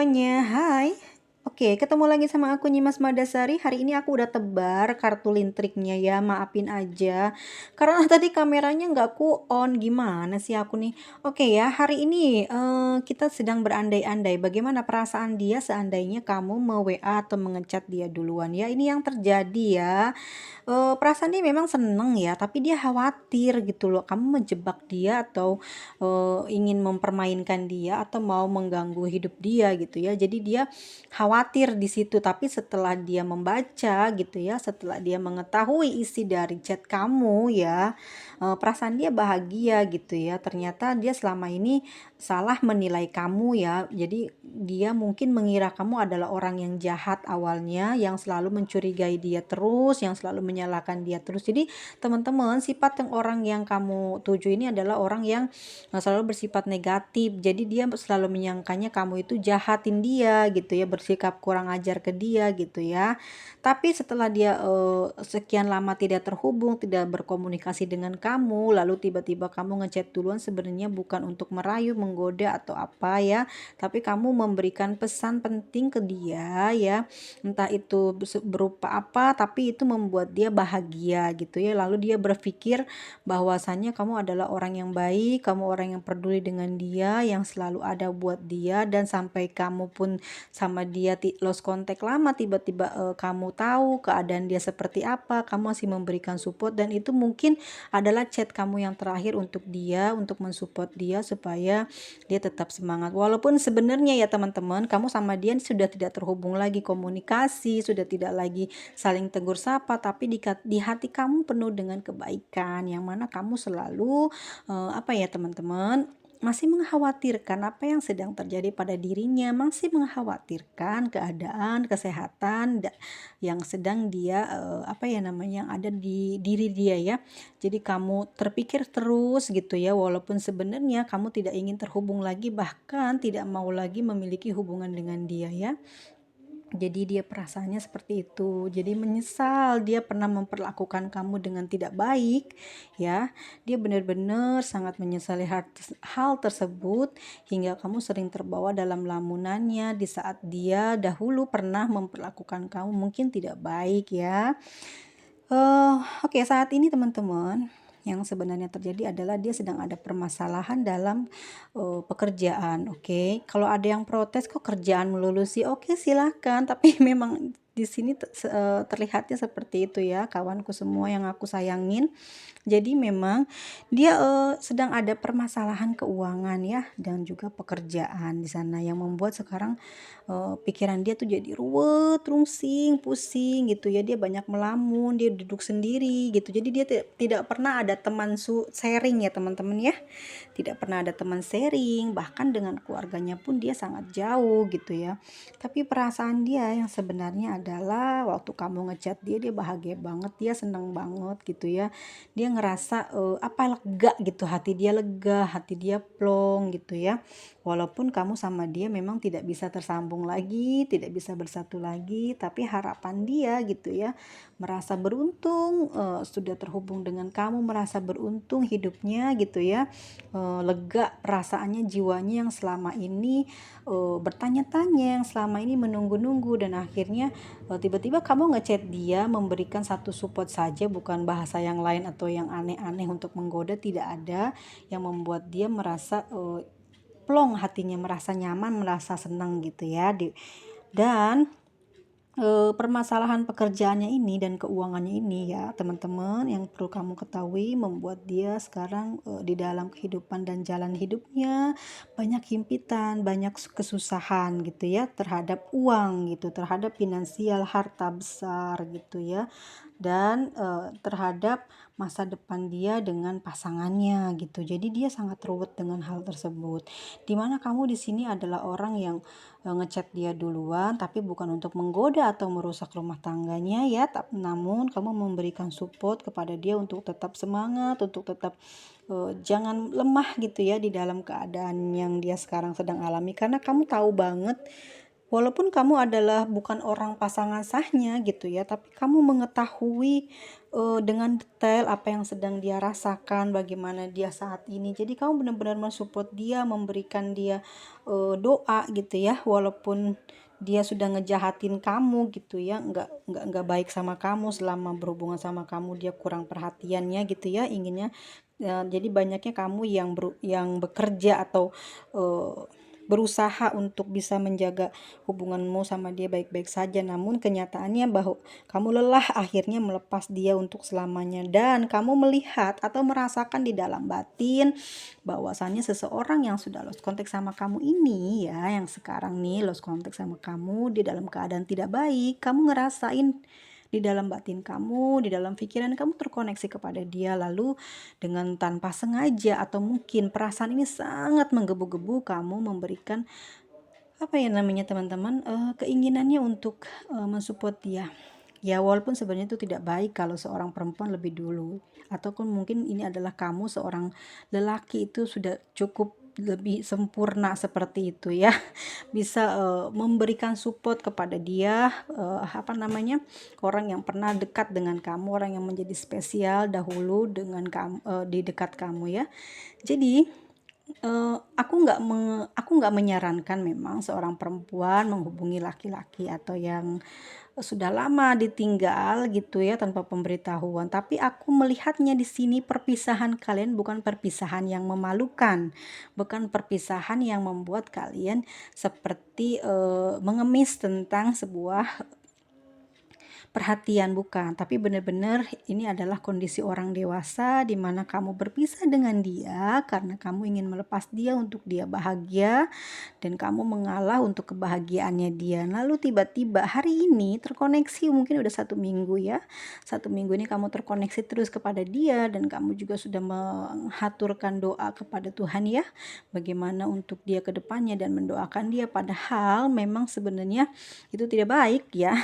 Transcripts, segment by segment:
semuanya, hai. Oke, ketemu lagi sama aku Nyimas Madasari. Hari ini aku udah tebar kartu lintriknya ya, maafin aja. Karena tadi kameranya nggak ku on, gimana sih aku nih? Oke ya, hari ini kita sedang berandai-andai bagaimana perasaan dia seandainya kamu me-WA atau mengechat dia duluan ya. Ini yang terjadi ya. Perasaan dia memang seneng ya, tapi dia khawatir gitu loh, kamu menjebak dia atau, ingin mempermainkan dia atau mau mengganggu hidup dia gitu ya. Jadi dia khawatir di situ, tapi setelah dia membaca gitu ya, setelah dia mengetahui isi dari chat kamu ya, perasaan dia bahagia gitu ya. Ternyata dia selama ini salah menilai kamu ya. Jadi dia mungkin mengira kamu adalah orang yang jahat awalnya, yang selalu mencurigai dia terus, yang selalu menyalahkan dia terus. Jadi teman-teman, sifat yang orang yang kamu tuju ini adalah orang yang selalu bersifat negatif. Jadi dia selalu menyangkanya kamu itu jahatin dia gitu ya, bersikap kurang ajar ke dia gitu ya. Tapi setelah dia sekian lama tidak terhubung, tidak berkomunikasi dengan kamu, lalu tiba-tiba kamu ngechat duluan, sebenarnya bukan untuk merayu, menggoda atau apa ya, tapi kamu memberikan pesan penting ke dia ya, entah itu berupa apa, tapi itu membuat dia bahagia gitu ya. Lalu dia berpikir bahwasannya kamu adalah orang yang baik, kamu orang yang peduli dengan dia, yang selalu ada buat dia, dan sampai kamu pun sama dia lost contact lama, tiba-tiba kamu tahu keadaan dia seperti apa, kamu masih memberikan support, dan itu mungkin adalah chat kamu yang terakhir untuk dia, untuk mensupport dia supaya dia tetap semangat. Walaupun sebenarnya ya teman-teman, kamu sama dia sudah tidak terhubung lagi komunikasi, sudah tidak lagi saling tegur sapa, tapi di hati kamu penuh dengan kebaikan, yang mana kamu selalu apa ya teman-teman, masih mengkhawatirkan apa yang sedang terjadi pada dirinya, masih mengkhawatirkan keadaan kesehatan yang sedang dia apa ya namanya, yang ada di diri dia ya. Jadi kamu terpikir terus gitu ya, walaupun sebenarnya kamu tidak ingin terhubung lagi, bahkan tidak mau lagi memiliki hubungan dengan dia ya. Jadi dia perasaannya seperti itu. Jadi menyesal dia pernah memperlakukan kamu dengan tidak baik ya. Dia benar-benar sangat menyesali hal tersebut, hingga kamu sering terbawa dalam lamunannya di saat dia dahulu pernah memperlakukan kamu mungkin tidak baik ya. Oke, saat ini teman-teman, yang sebenarnya terjadi adalah dia sedang ada permasalahan dalam pekerjaan. Oke, kalau ada yang protes, kok kerjaan melulu sih? Oke, silahkan. Tapi memang di sini terlihatnya seperti itu ya, kawanku semua yang aku sayangin. Jadi memang dia sedang ada permasalahan keuangan ya, dan juga pekerjaan di sana, yang membuat sekarang pikiran dia tuh jadi ruwet, rungsing, pusing gitu ya. Dia banyak melamun, dia duduk sendiri gitu. Jadi dia tidak pernah ada teman sharing ya teman-teman ya. Tidak pernah ada teman sharing, bahkan dengan keluarganya pun dia sangat jauh gitu ya. Tapi perasaan dia yang sebenarnya adalah waktu kamu ngechat dia bahagia banget, dia senang banget gitu ya. Dia ngerasa apa, lega gitu, hati dia lega, hati dia plong gitu ya. Walaupun kamu sama dia memang tidak bisa tersambung lagi, tidak bisa bersatu lagi, tapi harapan dia gitu ya, merasa beruntung sudah terhubung dengan kamu, merasa beruntung hidupnya gitu ya. Lega perasaannya, jiwanya yang selama ini bertanya-tanya, yang selama ini menunggu-nunggu, dan akhirnya tiba-tiba kamu ngechat dia memberikan satu support saja, bukan bahasa yang lain atau yang aneh-aneh untuk menggoda, tidak ada, yang membuat dia merasa plong hatinya, merasa nyaman, merasa senang gitu ya. Dan permasalahan pekerjaannya ini dan keuangannya ini ya teman-teman, yang perlu kamu ketahui, membuat dia sekarang di dalam kehidupan dan jalan hidupnya banyak himpitan, banyak kesusahan gitu ya, terhadap uang gitu, terhadap finansial, harta besar gitu ya, dan terhadap masa depan dia dengan pasangannya gitu. Jadi dia sangat ruwet dengan hal tersebut. Dimana kamu di sini adalah orang yang ngechat dia duluan, tapi bukan untuk menggoda atau merusak rumah tangganya ya, namun kamu memberikan support kepada dia untuk tetap semangat, untuk tetap jangan lemah gitu ya di dalam keadaan yang dia sekarang sedang alami, karena kamu tahu banget Walaupun kamu adalah bukan orang pasangan sahnya gitu ya, tapi kamu mengetahui, dengan detail apa yang sedang dia rasakan, bagaimana dia saat ini. Jadi kamu benar-benar mensupport dia, memberikan dia, doa gitu ya, walaupun dia sudah ngejahatin kamu gitu ya, nggak baik sama kamu selama berhubungan sama kamu, dia kurang perhatiannya gitu ya, inginnya jadi banyaknya kamu yang bekerja atau, berusaha untuk bisa menjaga hubunganmu sama dia baik-baik saja, namun kenyataannya bahwa kamu lelah akhirnya melepas dia untuk selamanya, dan kamu melihat atau merasakan di dalam batin bahwasannya seseorang yang sudah lost contact sama kamu ini ya, yang sekarang nih lost contact sama kamu di dalam keadaan tidak baik, kamu ngerasain di dalam batin kamu, di dalam pikiran kamu terkoneksi kepada dia, lalu dengan tanpa sengaja atau mungkin perasaan ini sangat menggebu-gebu, kamu memberikan apa ya namanya teman-teman, keinginannya untuk, mensupport dia. Ya walaupun sebenarnya itu tidak baik kalau seorang perempuan lebih dulu, ataupun mungkin ini adalah kamu seorang lelaki itu sudah cukup lebih sempurna seperti itu ya, bisa, memberikan support kepada dia, apa namanya, orang yang pernah dekat dengan kamu, orang yang menjadi spesial dahulu dengan kamu, di dekat kamu ya. Jadi aku nggak menyarankan memang seorang perempuan menghubungi laki-laki atau yang sudah lama ditinggal gitu ya tanpa pemberitahuan. Tapi aku melihatnya di sini perpisahan kalian bukan perpisahan yang memalukan, bukan perpisahan yang membuat kalian seperti mengemis tentang sebuah perhatian, bukan, tapi benar-benar ini adalah kondisi orang dewasa di mana kamu berpisah dengan dia karena kamu ingin melepas dia untuk dia bahagia dan kamu mengalah untuk kebahagiaannya dia. Lalu tiba-tiba hari ini terkoneksi, mungkin udah 1 minggu ya, 1 minggu ini kamu terkoneksi terus kepada dia dan kamu juga sudah menghaturkan doa kepada Tuhan ya, bagaimana untuk dia ke depannya dan mendoakan dia, padahal memang sebenarnya itu tidak baik ya.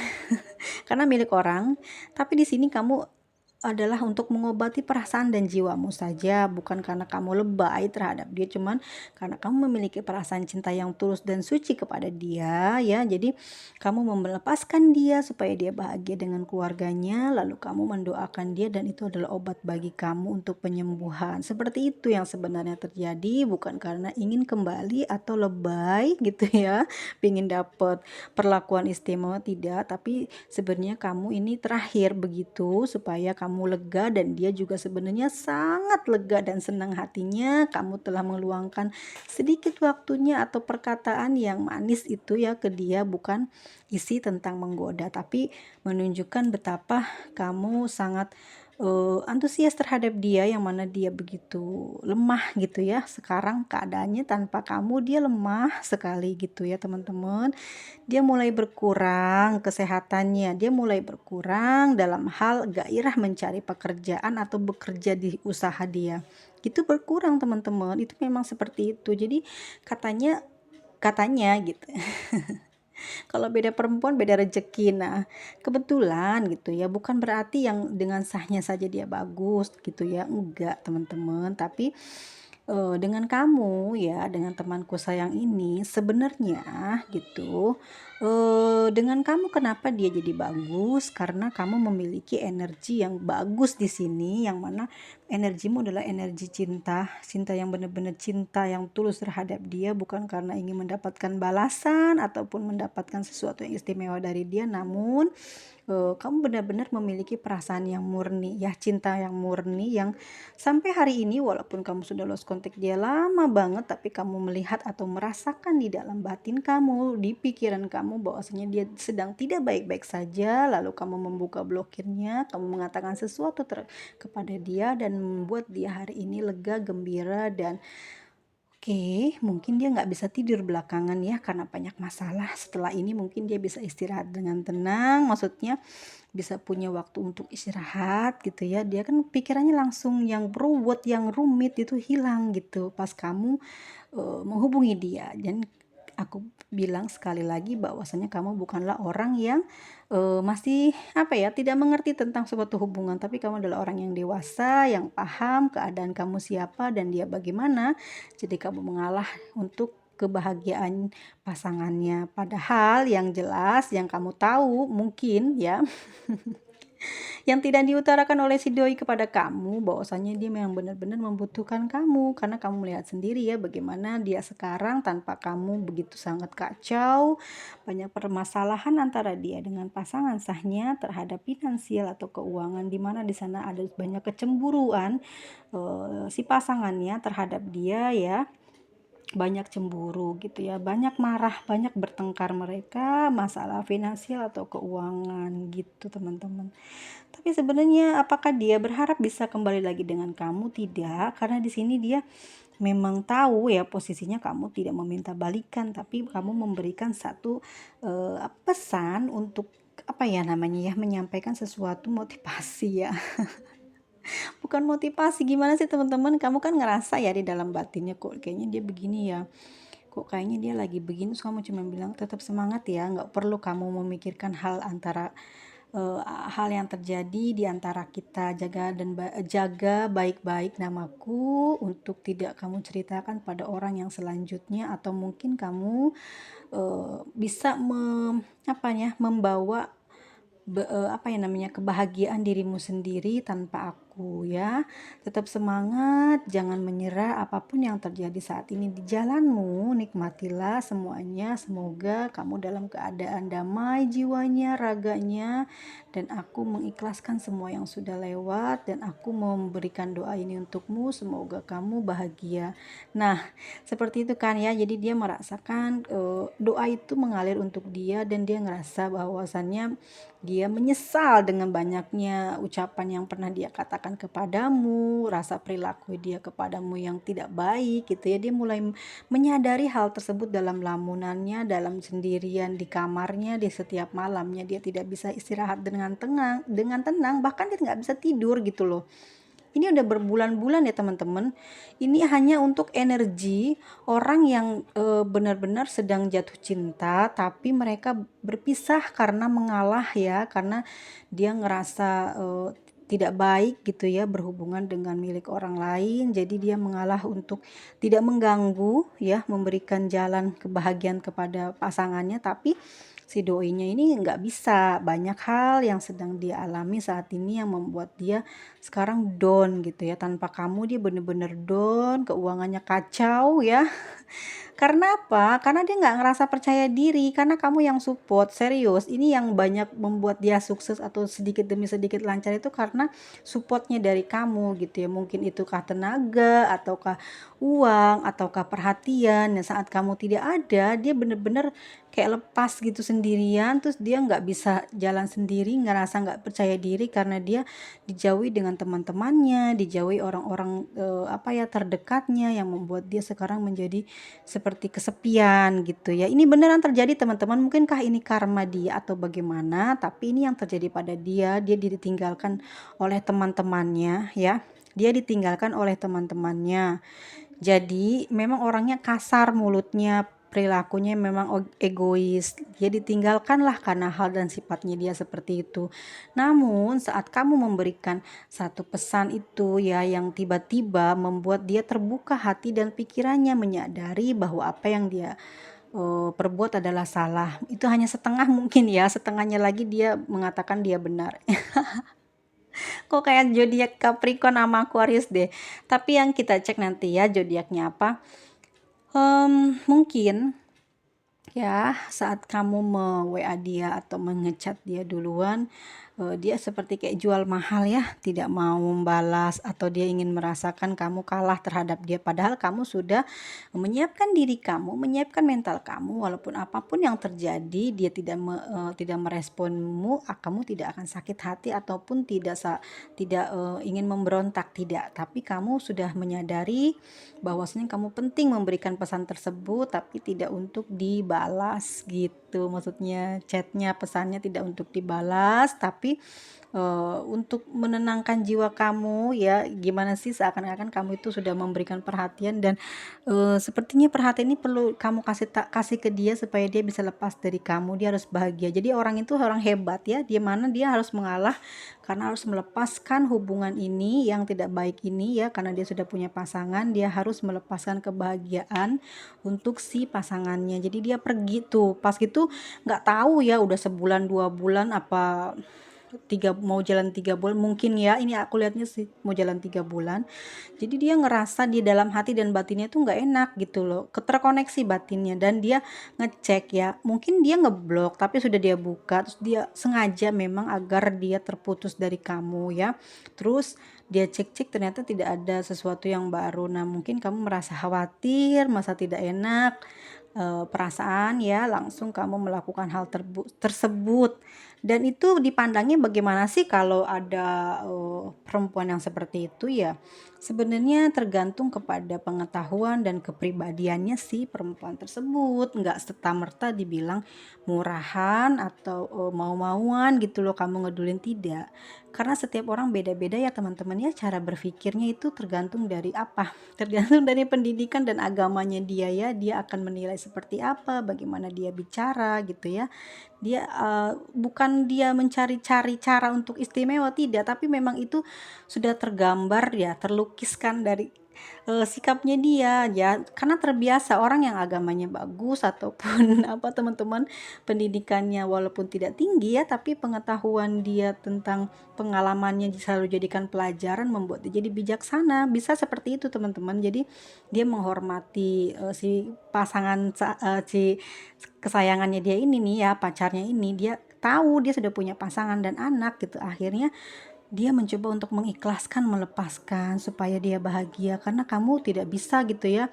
Karena milik orang, tapi di sini kamu adalah untuk mengobati perasaan dan jiwamu saja, bukan karena kamu lebay terhadap dia, cuman karena kamu memiliki perasaan cinta yang tulus dan suci kepada dia ya. Jadi kamu melepaskan dia supaya dia bahagia dengan keluarganya, lalu kamu mendoakan dia dan itu adalah obat bagi kamu untuk penyembuhan. Seperti itu yang sebenarnya terjadi, bukan karena ingin kembali atau lebay gitu ya, ingin dapat perlakuan istimewa, tidak, tapi sebenarnya kamu ini terakhir begitu supaya kamu lega dan dia juga sebenarnya sangat lega dan senang hatinya kamu telah meluangkan sedikit waktunya atau perkataan yang manis itu ya ke dia, bukan isi tentang menggoda, tapi menunjukkan betapa kamu sangat antusias terhadap dia, yang mana dia begitu lemah gitu ya. Sekarang keadaannya tanpa kamu dia lemah sekali gitu ya teman-teman. Dia mulai berkurang kesehatannya, dia mulai berkurang dalam hal gairah mencari pekerjaan atau bekerja di usaha dia. Itu berkurang teman-teman, itu memang seperti itu. Jadi katanya katanya gitu. Kalau beda perempuan beda rezeki. Nah, kebetulan gitu ya, bukan berarti yang dengan sahnya saja dia bagus gitu ya. Enggak, teman-teman. Tapi dengan kamu ya, dengan temanku sayang ini sebenarnya gitu, dengan kamu kenapa dia jadi bagus, karena kamu memiliki energi yang bagus di sini, yang mana energimu adalah energi cinta, cinta yang benar-benar cinta yang tulus terhadap dia, bukan karena ingin mendapatkan balasan ataupun mendapatkan sesuatu yang istimewa dari dia, namun kamu benar-benar memiliki perasaan yang murni ya, cinta yang murni yang sampai hari ini walaupun kamu sudah lost contact dia lama banget, tapi kamu melihat atau merasakan di dalam batin kamu, di pikiran kamu bahwasanya dia sedang tidak baik-baik saja, lalu kamu membuka blokirnya, kamu mengatakan sesuatu kepada dia dan membuat dia hari ini lega, gembira, dan oke, mungkin dia nggak bisa tidur belakangan ya karena banyak masalah. Setelah ini mungkin dia bisa istirahat dengan tenang, maksudnya bisa punya waktu untuk istirahat gitu ya. Dia kan pikirannya langsung yang beruwet, yang rumit itu hilang gitu pas kamu menghubungi dia. Dan aku bilang sekali lagi bahwasanya kamu bukanlah orang yang masih apa ya, tidak mengerti tentang suatu hubungan, tapi kamu adalah orang yang dewasa, yang paham keadaan kamu siapa dan dia bagaimana. Jadi kamu mengalah untuk kebahagiaan pasangannya. Padahal yang jelas yang kamu tahu mungkin ya yang tidak diutarakan oleh si doi kepada kamu bahwasanya dia memang benar-benar membutuhkan kamu karena kamu melihat sendiri ya bagaimana dia sekarang tanpa kamu begitu sangat kacau, banyak permasalahan antara dia dengan pasangan sahnya terhadap finansial atau keuangan di mana di sana ada banyak kecemburuan si pasangannya terhadap dia ya, banyak cemburu gitu ya, banyak marah, banyak bertengkar mereka masalah finansial atau keuangan gitu teman-teman. Tapi sebenarnya apakah dia berharap bisa kembali lagi dengan kamu? Tidak, karena di sini dia memang tahu ya posisinya kamu tidak meminta balikan, tapi kamu memberikan satu pesan untuk apa ya namanya ya, menyampaikan sesuatu motivasi ya. Bukan motivasi, gimana sih teman-teman? Kamu kan ngerasa ya di dalam batinnya kok kayaknya dia begini ya. Kok kayaknya dia lagi begini, terus kamu cuma bilang tetap semangat ya, nggak perlu kamu memikirkan hal antara hal yang terjadi di antara kita, jaga baik-baik namaku untuk tidak kamu ceritakan pada orang yang selanjutnya atau mungkin kamu bisa membawa apa ya namanya kebahagiaan dirimu sendiri tanpa aku ya. Tetap semangat, jangan menyerah apapun yang terjadi saat ini di jalanmu, nikmatilah semuanya. Semoga kamu dalam keadaan damai jiwanya, raganya, dan aku mengikhlaskan semua yang sudah lewat dan aku memberikan doa ini untukmu, semoga kamu bahagia. Nah, seperti itu kan ya. Jadi dia merasakan doa itu mengalir untuk dia dan dia ngerasa bahwasannya dia menyesal dengan banyaknya ucapan yang pernah dia katakan kepadamu, rasa perilaku dia kepadamu yang tidak baik gitu ya. Dia mulai menyadari hal tersebut dalam lamunannya, dalam sendirian di kamarnya, di setiap malamnya dia tidak bisa istirahat dengan tenang, bahkan dia nggak bisa tidur gitu loh. Ini udah berbulan-bulan ya teman-teman. Ini hanya untuk energi orang yang benar-benar sedang jatuh cinta, tapi mereka berpisah karena mengalah ya, karena dia ngerasa tidak baik gitu ya berhubungan dengan milik orang lain. Jadi dia mengalah untuk tidak mengganggu ya, memberikan jalan kebahagiaan kepada pasangannya, tapi si doinya ini nggak bisa, banyak hal yang sedang dia alami saat ini yang membuat dia sekarang down gitu ya, tanpa kamu dia bener-bener down, keuangannya kacau ya. Karena apa? Karena dia nggak ngerasa percaya diri, karena kamu yang support, serius. Ini yang banyak membuat dia sukses atau sedikit demi sedikit lancar itu karena supportnya dari kamu gitu ya. Mungkin itukah tenaga, ataukah uang, ataukah perhatian. Nah, saat kamu tidak ada, dia bener-bener kayak lepas gitu sendirian, terus dia nggak bisa jalan sendiri, ngerasa nggak percaya diri karena dia dijauhi dengan teman-temannya, dijauhi orang-orang terdekatnya yang membuat dia sekarang menjadi seperti kesepian gitu ya. Ini beneran terjadi teman-teman, mungkinkah ini karma dia atau bagaimana, tapi ini yang terjadi pada dia. Dia ditinggalkan oleh teman-temannya ya, dia ditinggalkan oleh teman-temannya. Jadi memang orangnya kasar mulutnya, perilakunya memang egois. Dia ditinggalkanlah karena hal dan sifatnya dia seperti itu. Namun saat kamu memberikan satu pesan itu ya, yang tiba-tiba membuat dia terbuka hati dan pikirannya, menyadari bahwa apa yang dia perbuat adalah salah. Itu hanya setengah mungkin ya, setengahnya lagi dia mengatakan dia benar. Kok kayak zodiak Capricorn sama Aquarius deh. Tapi yang kita cek nanti ya zodiaknya apa. Mungkin ya saat kamu WA dia atau mengechat dia duluan, dia seperti kayak jual mahal ya, tidak mau membalas atau dia ingin merasakan kamu kalah terhadap dia, padahal kamu sudah menyiapkan diri kamu, menyiapkan mental kamu, walaupun apapun yang terjadi dia tidak meresponmu, kamu tidak akan sakit hati ataupun tidak ingin memberontak, tidak, tapi kamu sudah menyadari bahwasanya kamu penting memberikan pesan tersebut tapi tidak untuk dibalas dibalas gitu. Maksudnya chatnya, pesannya tidak untuk dibalas, tapi untuk menenangkan jiwa kamu ya, gimana sih seakan-akan kamu itu sudah memberikan perhatian dan sepertinya perhatian ini perlu kamu kasih ke dia supaya dia bisa lepas dari kamu, dia harus bahagia. Jadi orang itu orang hebat ya, di mana dia harus mengalah karena harus melepaskan hubungan ini yang tidak baik ini ya, karena dia sudah punya pasangan, dia harus melepaskan kebahagiaan untuk si pasangannya. Jadi dia pergi tuh, pas gitu nggak tahu ya udah sebulan 2 bulan apa mau jalan 3 bulan mungkin ya, ini aku lihatnya sih mau jalan 3 bulan. Jadi dia ngerasa di dalam hati dan batinnya tuh nggak enak gitu loh, terkoneksi batinnya, dan dia ngecek ya, mungkin dia ngeblok tapi sudah dia buka, terus dia sengaja memang agar dia terputus dari kamu ya. Terus dia cek-cek ternyata tidak ada sesuatu yang baru. Nah mungkin kamu merasa khawatir, merasa tidak enak, perasaan ya, langsung kamu melakukan hal tersebut. Dan itu dipandangnya bagaimana sih kalau ada perempuan yang seperti itu ya? Sebenarnya tergantung kepada pengetahuan dan kepribadiannya si perempuan tersebut. Nggak serta-merta dibilang murahan atau mau-mauan gitu loh kamu ngedulin, tidak. Karena setiap orang beda-beda ya teman-teman ya, cara berpikirnya itu tergantung dari apa? Tergantung dari pendidikan dan agamanya dia ya. Dia akan menilai seperti apa, bagaimana dia bicara gitu ya. Dia bukan dia mencari-cari cara untuk istimewa, tidak, tapi memang itu sudah tergambar ya, terlukiskan dari sikapnya dia ya, karena terbiasa orang yang agamanya bagus ataupun apa teman-teman, pendidikannya walaupun tidak tinggi ya, tapi pengetahuan dia tentang pengalamannya selalu jadikan pelajaran membuat dia jadi bijaksana, bisa seperti itu teman-teman. Jadi dia menghormati si pasangan si kesayangannya dia ini nih ya, pacarnya ini, dia tahu dia sudah punya pasangan dan anak gitu. Akhirnya dia mencoba untuk mengikhlaskan, melepaskan supaya dia bahagia, karena kamu tidak bisa gitu ya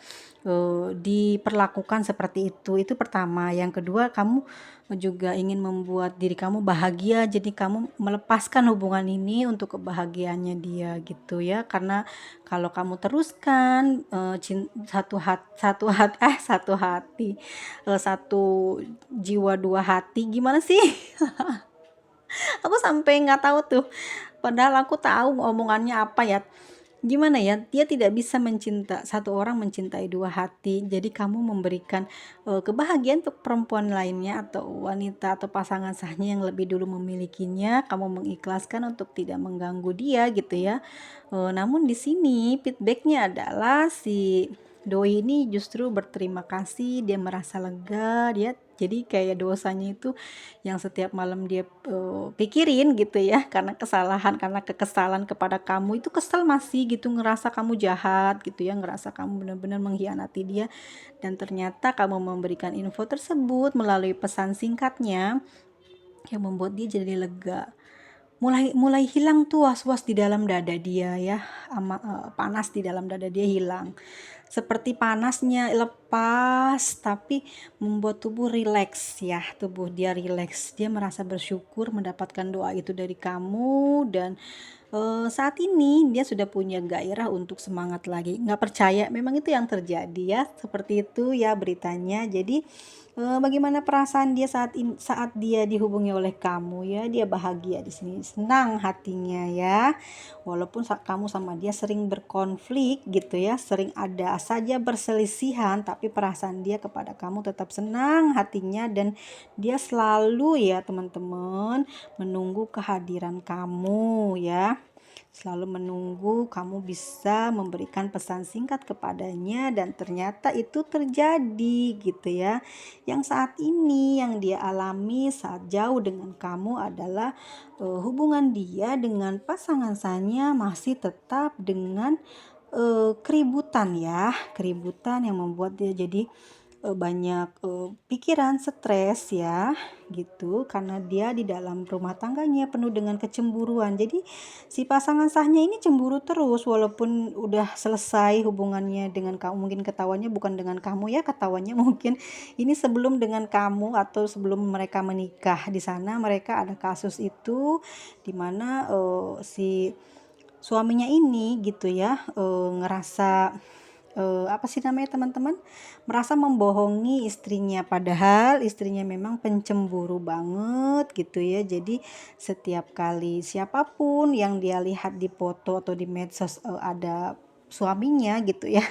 diperlakukan seperti itu pertama. Yang kedua, kamu juga ingin membuat diri kamu bahagia, jadi kamu melepaskan hubungan ini untuk kebahagiaannya dia gitu ya. Karena kalau kamu teruskan satu hati, satu jiwa dua hati, gimana sih? Aku sampai nggak tahu tuh, padahal aku tahu omongannya apa ya. Gimana ya, dia tidak bisa satu orang mencintai dua hati. Jadi kamu memberikan kebahagiaan untuk perempuan lainnya atau wanita atau pasangan sahnya yang lebih dulu memilikinya, kamu mengikhlaskan untuk tidak mengganggu dia gitu ya. Namun di sini feedbacknya adalah si doi ini justru berterima kasih, dia merasa lega, dia jadi kayak dosanya itu yang setiap malam dia pikirin gitu ya, karena kesalahan, karena kekesalan kepada kamu, itu kesel masih gitu, ngerasa kamu jahat gitu ya, ngerasa kamu benar-benar mengkhianati dia, dan ternyata kamu memberikan info tersebut melalui pesan singkatnya yang membuat dia jadi lega. Mulai mulai hilang tuh was-was di dalam dada dia ya, panas di dalam dada dia hilang. Seperti panasnya lepas, tapi membuat tubuh rileks ya, tubuh dia rileks. Dia merasa bersyukur mendapatkan doa itu dari kamu, dan saat ini dia sudah punya gairah untuk semangat lagi. Nggak percaya, memang itu yang terjadi ya, seperti itu ya beritanya. Jadi bagaimana perasaan dia saat dia dihubungi oleh kamu ya, dia bahagia di sini, senang hatinya ya. Walaupun kamu sama dia sering berkonflik gitu ya, sering ada saja perselisihan, tapi perasaan dia kepada kamu tetap senang hatinya, dan dia selalu ya teman-teman menunggu kehadiran kamu ya. Selalu menunggu kamu bisa memberikan pesan singkat kepadanya, dan ternyata itu terjadi gitu ya. Yang saat ini yang dia alami saat jauh dengan kamu adalah hubungan dia dengan pasangan sahnya masih tetap dengan keributan ya, keributan yang membuat dia jadi banyak pikiran, stres ya gitu, karena dia di dalam rumah tangganya penuh dengan kecemburuan. Jadi si pasangan sahnya ini cemburu terus walaupun udah selesai hubungannya dengan kamu. Mungkin ketawanya bukan dengan kamu ya, ketawanya mungkin ini sebelum dengan kamu atau sebelum mereka menikah. Di sana mereka ada kasus itu di mana si suaminya ini gitu ya ngerasa apa sih namanya teman-teman, merasa membohongi istrinya, padahal istrinya memang pencemburu banget gitu ya. Jadi setiap kali siapapun yang dia lihat di foto atau di medsos ada suaminya gitu ya,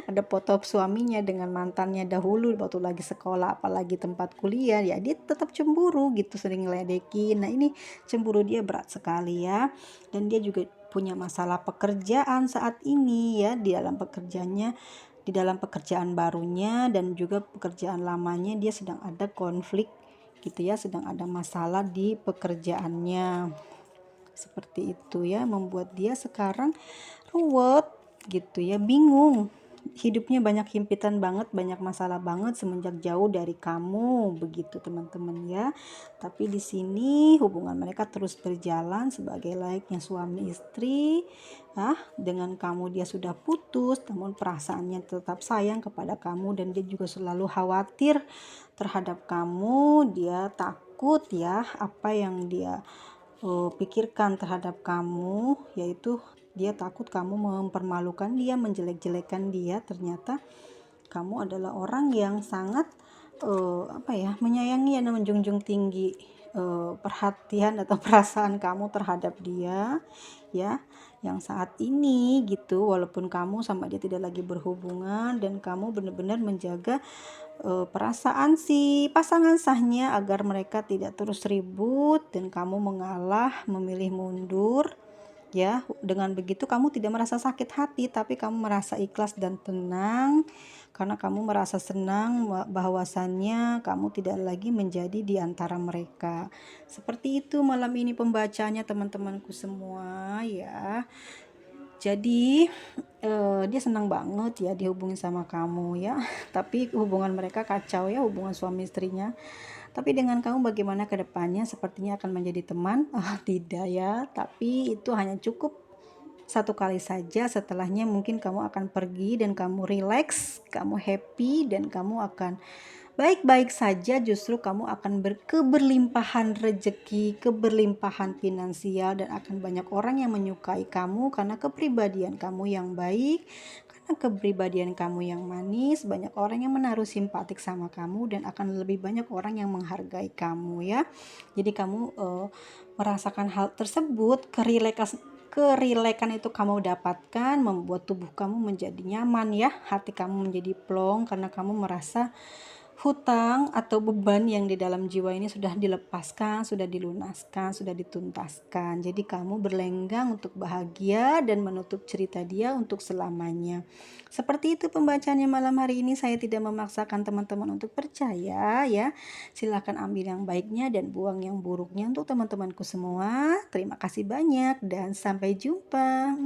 ada foto suaminya dengan mantannya dahulu waktu lagi sekolah apalagi tempat kuliah, ya dia tetap cemburu gitu, sering ngeledekin. Nah ini cemburu dia berat sekali ya, dan dia juga punya masalah pekerjaan saat ini ya, di dalam pekerjaan barunya dan juga pekerjaan lamanya dia sedang ada konflik gitu ya, sedang ada masalah di pekerjaannya. Seperti itu ya, membuat dia sekarang ruwet gitu ya, bingung. Hidupnya banyak himpitan banget, banyak masalah banget semenjak jauh dari kamu, begitu teman-teman ya. Tapi di sini hubungan mereka terus berjalan sebagai layaknya suami istri. Dengan kamu dia sudah putus, namun perasaannya tetap sayang kepada kamu dan dia juga selalu khawatir terhadap kamu. Dia takut ya apa yang dia pikirkan terhadap kamu, yaitu dia takut kamu mempermalukan dia, menjelek-jelekan dia. Ternyata kamu adalah orang yang sangat menyayangi dan menjunjung tinggi perhatian atau perasaan kamu terhadap dia ya, yang saat ini gitu, walaupun kamu sama dia tidak lagi berhubungan dan kamu benar-benar menjaga perasaan si pasangan sahnya agar mereka tidak terus ribut dan kamu mengalah, memilih mundur ya. Dengan begitu kamu tidak merasa sakit hati, tapi kamu merasa ikhlas dan tenang karena kamu merasa senang bahwasannya kamu tidak lagi menjadi di antara mereka. Seperti itu malam ini pembacanya teman-temanku semua ya. Jadi dia senang banget ya dihubungin sama kamu ya. Tapi hubungan mereka kacau ya, hubungan suami istrinya. Tapi dengan kamu bagaimana ke depannya? Sepertinya akan menjadi teman? Tidak ya. Tapi itu hanya cukup satu kali saja. Setelahnya mungkin kamu akan pergi dan kamu relax, kamu happy, dan kamu akan baik-baik saja. Justru kamu akan keberlimpahan rezeki, keberlimpahan finansial, dan akan banyak orang yang menyukai kamu karena kepribadian kamu yang baik, karena kepribadian kamu yang manis. Banyak orang yang menaruh simpatik sama kamu dan akan lebih banyak orang yang menghargai kamu ya. Jadi kamu merasakan hal tersebut, kerilekan itu kamu dapatkan, membuat tubuh kamu menjadi nyaman ya, hati kamu menjadi plong karena kamu merasa hutang atau beban yang di dalam jiwa ini sudah dilepaskan, sudah dilunaskan, sudah dituntaskan. Jadi kamu berlenggang untuk bahagia dan menutup cerita dia untuk selamanya. Seperti itu pembacaannya malam hari ini. Saya tidak memaksakan teman-teman untuk percaya ya. Silahkan ambil yang baiknya dan buang yang buruknya untuk teman-temanku semua. Terima kasih banyak dan sampai jumpa.